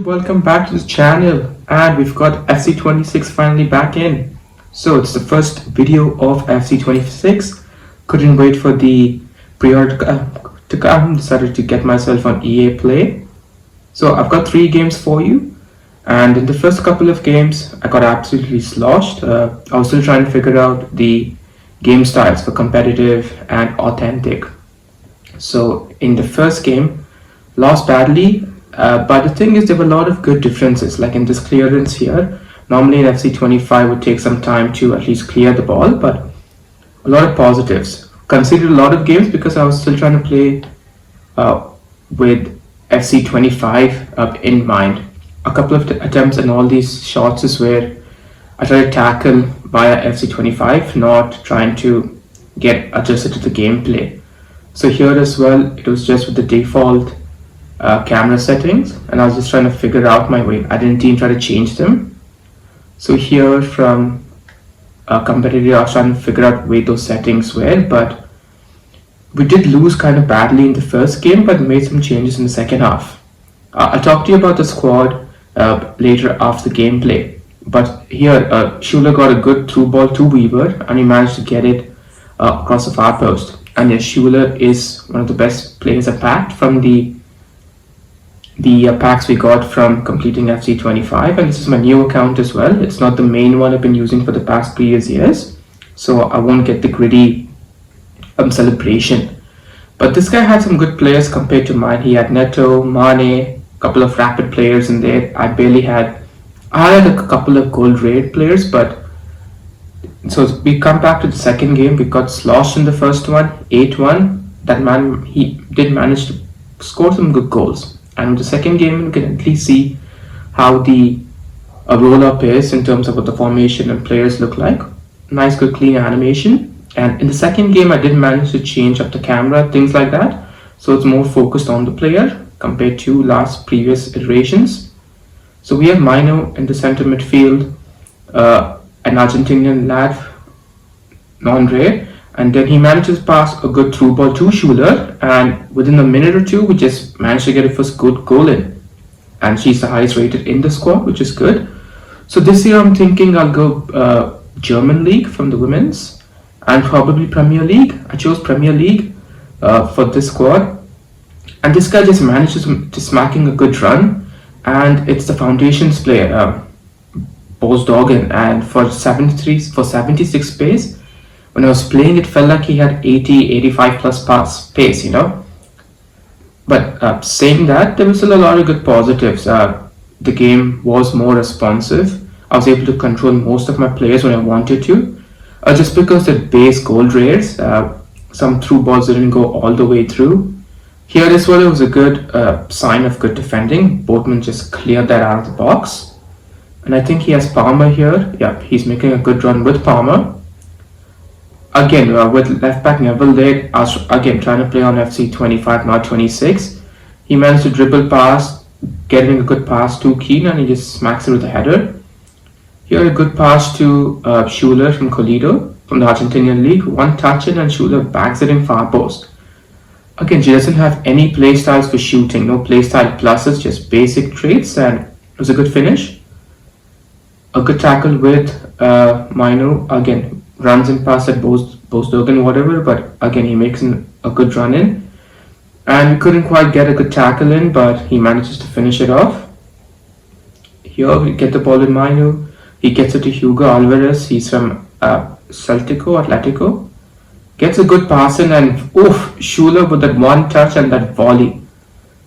Welcome back to the channel, and we've got FC26 finally back in. So it's the first video of FC26. Couldn't wait for the pre-order to come. Decided to get myself on EA Play. So I've got 3 games for you, and in the first couple of games I got absolutely sloshed. I was still trying to figure out the game styles for competitive and authentic. So in the first game, lost badly. But the thing is, there were a lot of good differences. Like in this clearance here, normally in FC25 would take some time to at least clear the ball, but a lot of positives. Conceded a lot of games because I was still trying to play with FC25 in mind. A couple of attempts and all these shots is where I tried to tackle via FC25, not trying to get adjusted to the gameplay. So here as well, it was just with the default camera settings, and I was just trying to figure out my way. I didn't even try to change them. So here from competitive, I was trying to figure out where those settings were, but we did lose kind of badly in the first game, but made some changes in the second half. I'll talk to you about the squad later after the gameplay. But here, Schuler got a good through ball to Weaver, and he managed to get it across the far post. And yes, Schuler is one of the best players I packed from the packs we got from completing FC25, and this is my new account as well. It's not the main one I've been using for the past previous years, so I won't get the gritty celebration. But this guy had some good players compared to mine. He had Neto, Mane, a couple of rapid players in there. I had a couple of gold raid players, but so we come back to the second game. We got sloshed in the first one, 8-1. That man, he did manage to score some good goals. And in the second game, you can at least see how the roll-up is in terms of what the formation and players look like. Nice, good, clean animation. And in the second game, I did manage to change up the camera, things like that. So it's more focused on the player compared to previous iterations. So we have Mino in the center midfield, an Argentinian lad, non-rare. And then he manages to pass a good through ball to Schuler, and within a minute or two, we just managed to get a first good goal in. And she's the highest rated in the squad, which is good. So this year, I'm thinking I'll go German League from the women's, and probably Premier League. I chose Premier League for this squad. And this guy just manages to smacking a good run, and it's the Foundations player, Bosdogan, and for 76 pace. When I was playing, it felt like he had 85 plus pace, But saying that, there was still a lot of good positives. The game was more responsive. I was able to control most of my players when I wanted to. Just because the base gold rares, some through balls didn't go all the way through. Here as well, it was a good sign of good defending. Boatman just cleared that out of the box. And I think he has Palmer here. Yeah, he's making a good run with Palmer. Again, with left back Neville there, I was again trying to play on FC25, not 26. He managed to dribble past, getting a good pass to Keane, and he just smacks it with a header. Here, a good pass to Schuler from Colido, from the Argentinian League. One touch in, and Schuler bags it in far post. Again, she doesn't have any play styles for shooting, no play style pluses, just basic traits, and it was a good finish. A good tackle with Mino, again, runs and pass at Bosdogan, whatever, but again, he makes a good run in. And we couldn't quite get a good tackle in, but he manages to finish it off. Here, we get the ball in Mino. He gets it to Hugo Alvarez. He's from Atletico. Gets a good pass in, and Schuler with that one touch and that volley.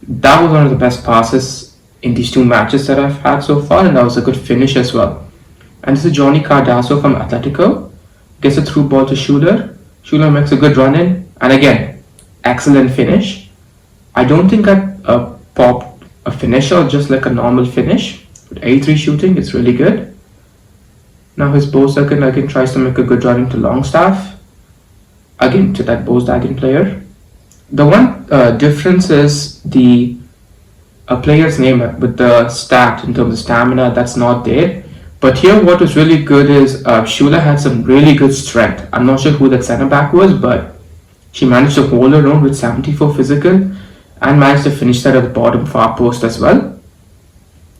That was one of the best passes in these 2 matches that I've had so far, and that was a good finish as well. And this is Johnny Cardasso from Atletico. Gets a through ball to Schuler. Schuler makes a good run in, and again, excellent finish. I don't think I popped a finisher, just like a normal finish. With 83 shooting, it's really good. Now his Bosdogan again tries to make a good run into Longstaff. Again, to that Bosdogan player. The one difference is the player's name with the stat in terms of stamina, that's not there. But here, what was really good is Schuler had some really good strength. I'm not sure who that center back was, but she managed to hold her own with 74 physical and managed to finish that at the bottom far post as well.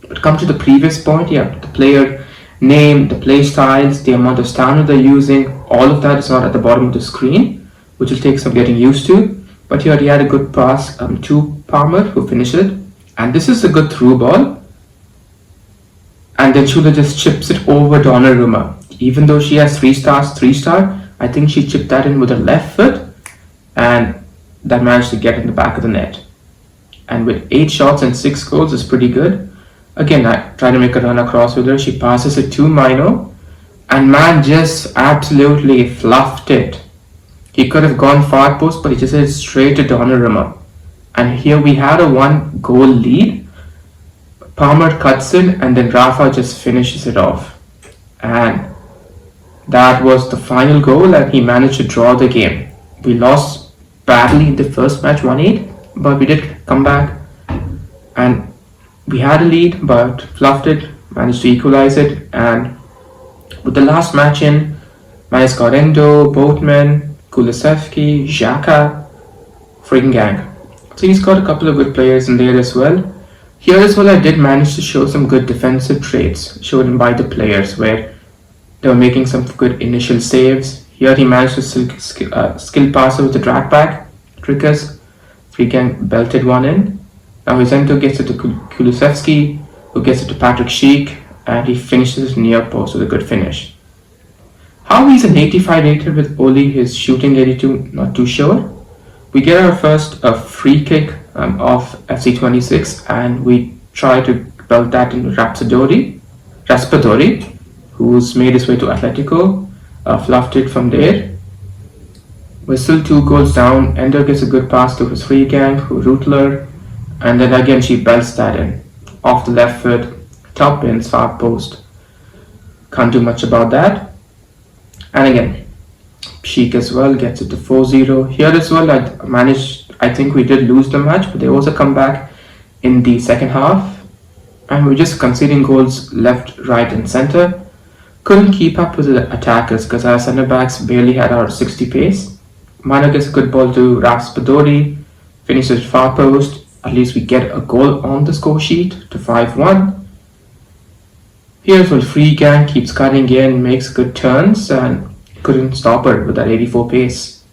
But come to the previous point, yeah, the player name, the play styles, the amount of stamina they're using, all of that is not at the bottom of the screen, which will take some getting used to. But here he had a good pass to Palmer, who finished it. And this is a good through ball. And then Shula just chips it over Donnarumma. Even though she has 3 stars, 3 star, I think she chipped that in with her left foot. And that managed to get in the back of the net. And with 8 shots and 6 goals is pretty good. Again, I try to make a run across with her. She passes it to Mino. And man just absolutely fluffed it. He could have gone far post, but he just hit it straight to Donnarumma. And here we had a 1 goal lead. Palmer cuts in and then Rafa just finishes it off. And that was the final goal, and he managed to draw the game. We lost badly in the first match, 1-8, but we did come back. And we had a lead, but fluffed it, managed to equalize it. And with the last match in, minus got Endo, Boatman, Kulusevski, Xhaka, freaking gang. So he's got a couple of good players in there as well. Here as well, I did manage to show some good defensive traits shown by the players where they were making some good initial saves. Here he managed to skill pass with the drag back, Trickers, free gang belted one in. Now Endo gets it to Kulusevski, who gets it to Patrick Schick, and he finishes near post with a good finish. How he's an 85 rated with only his shooting 82, not too sure. We get our first free kick off FC26, and we try to belt that into Raspadori, who's made his way to Atletico, fluffed it from there. We're still 2 goals down. Ender gets a good pass to his free gang, Rutler, and then again she belts that in. Off the left foot, top pins, far post. Can't do much about that. And again, Sheik as well gets it to 4-0. Here as well, I think we did lose the match, but there was a comeback in the second half. And we're just conceding goals left, right, and center. Couldn't keep up with the attackers because our centre backs barely had our 60 pace. Mino gets a good ball to Raspadori, finishes far post. At least we get a goal on the score sheet to 5-1. Here's when Free Gang keeps cutting in, makes good turns, and couldn't stop her with that 84 pace.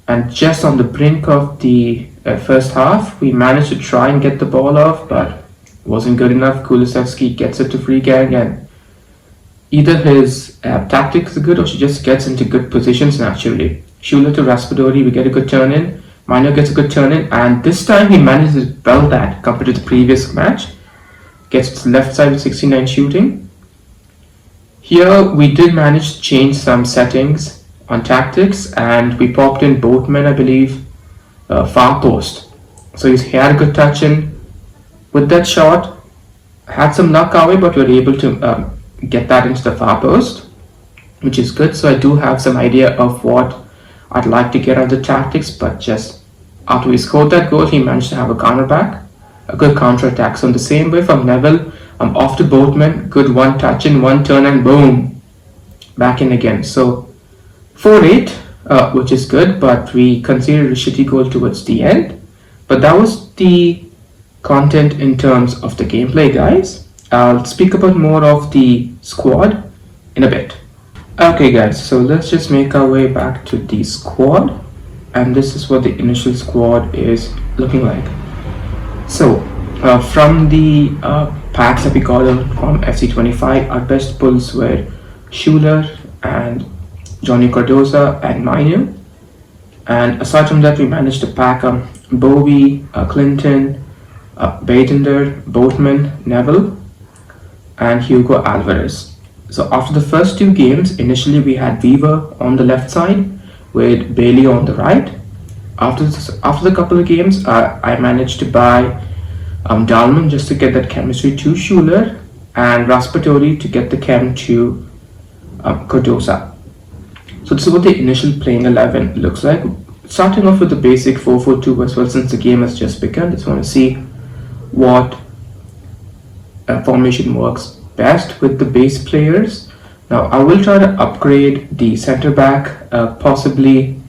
And just on the brink of the first half, we managed to try and get the ball off, but wasn't good enough. Kulusevski gets it to Free Gang, and either his tactics are good or she just gets into good positions naturally. Shula to Raspadori, we get a good turn in. Mino gets a good turn in, and this time he manages to belt that compared to the previous match. Gets to the left side with 69 shooting. Here we did manage to change some settings on tactics, and we popped in Boatman, I believe, far post. So he had a good touch in with that shot. Had some luck our way, but we were able to get that into the far post, which is good. So I do have some idea of what I'd like to get out of the tactics, but just after we scored that goal, he managed to have a counter back, a good counter attack. So in the same way from Neville, I'm off to Boatman, good one touch in, one turn, and boom, back in again. So 4-8, which is good, but we conceded a shitty goal towards the end. But that was the content in terms of the gameplay, guys. I'll speak about more of the squad in a bit. Okay guys, so let's just make our way back to the squad, and this is what the initial squad is looking like. So from the packs that we got from FC25, our best pulls were Schuler and Johnny Cardoza and Mino, and aside from that we managed to pack Bowie, Clinton, Badender, Boatman, Neville, and Hugo Alvarez. So after the first 2 games, initially we had Weaver on the left side with Bailey on the right. After the couple of games, I managed to buy Dalman just to get that chemistry to Schuler, and Raspadori to get the chem to Cardoza. So this is what the initial playing 11 looks like. Starting off with the basic 4-4-2 as well, since the game has just begun. Just want to see what formation works best with the base players. Now I will try to upgrade the center back, possibly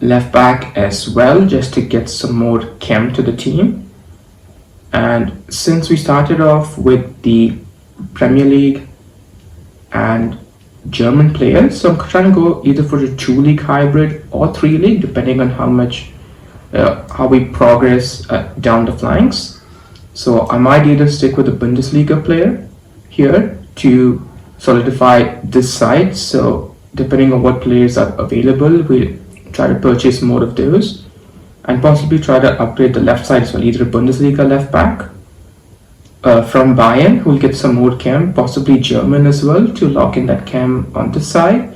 left back as well, just to get some more chem to the team. And since we started off with the Premier League and German players, so I'm trying to go either for a 2 league hybrid or 3 league, depending on how we progress down the flanks. So I might either stick with a Bundesliga player here to solidify this side. So depending on what players are available, we'll try to purchase more of those and possibly try to upgrade the left side as well, either a Bundesliga left back from Bayern, who will get some more chem, possibly German as well, to lock in that chem on this side.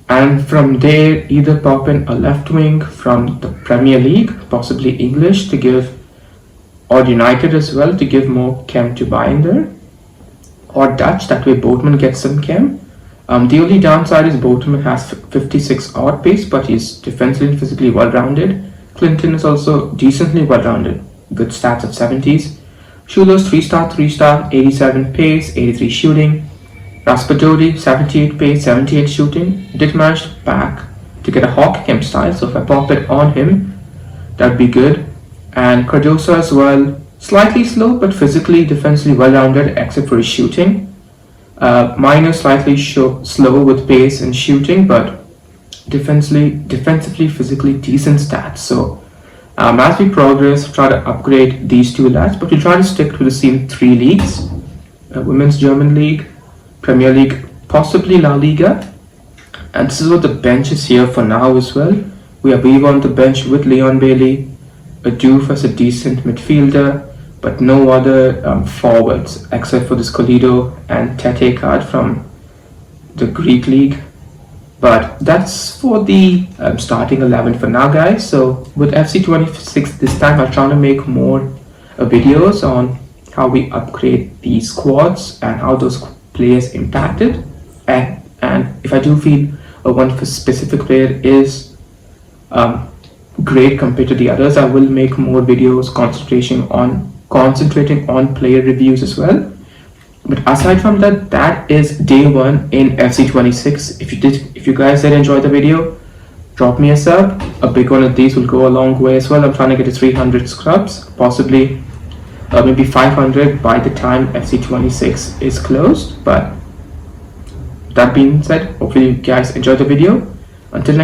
And from there, either pop in a left wing from the Premier League, possibly English to give, or United as well to give more chem to Bayern there, or Dutch, that way Boatman gets some chem. The only downside is Boatman has 56 odd pace, but he's defensively and physically well-rounded. Clinton is also decently well-rounded, good stats of 70s. Schuler's 3-star, 87 pace, 83 shooting. Raspadori, 78 pace, 78 shooting. Did manage back to get a Hawk chem style, so if I pop it on him, that'd be good. And Cardoso as well, slightly slow, but physically, defensively well-rounded, except for his shooting. Minor slightly slow with pace and shooting, but defensively, physically decent stats. So as we progress, try to upgrade these two lads, but we try to stick to the same 3 leagues: Women's German League, Premier League, possibly La Liga. And this is what the bench is here for now as well. We have Viva on the bench with Leon Bailey, a Doof as a decent midfielder, but no other forwards except for this Colido and Tete card from the Greek league. But that's for the starting 11 for now, guys. So with FC26 this time, I'm trying to make more videos on how we upgrade the squads and how those players impacted. And if I do feel one specific player is great compared to the others, I will make more videos concentrating on player reviews as well. But aside from that, that is day 1 in FC26. If you guys did enjoy the video, drop me a sub. A big one of these will go a long way as well. I'm trying to get to 300 scrubs, possibly maybe 500 by the time FC26 is closed. But that being said, hopefully you guys enjoyed the video. Until next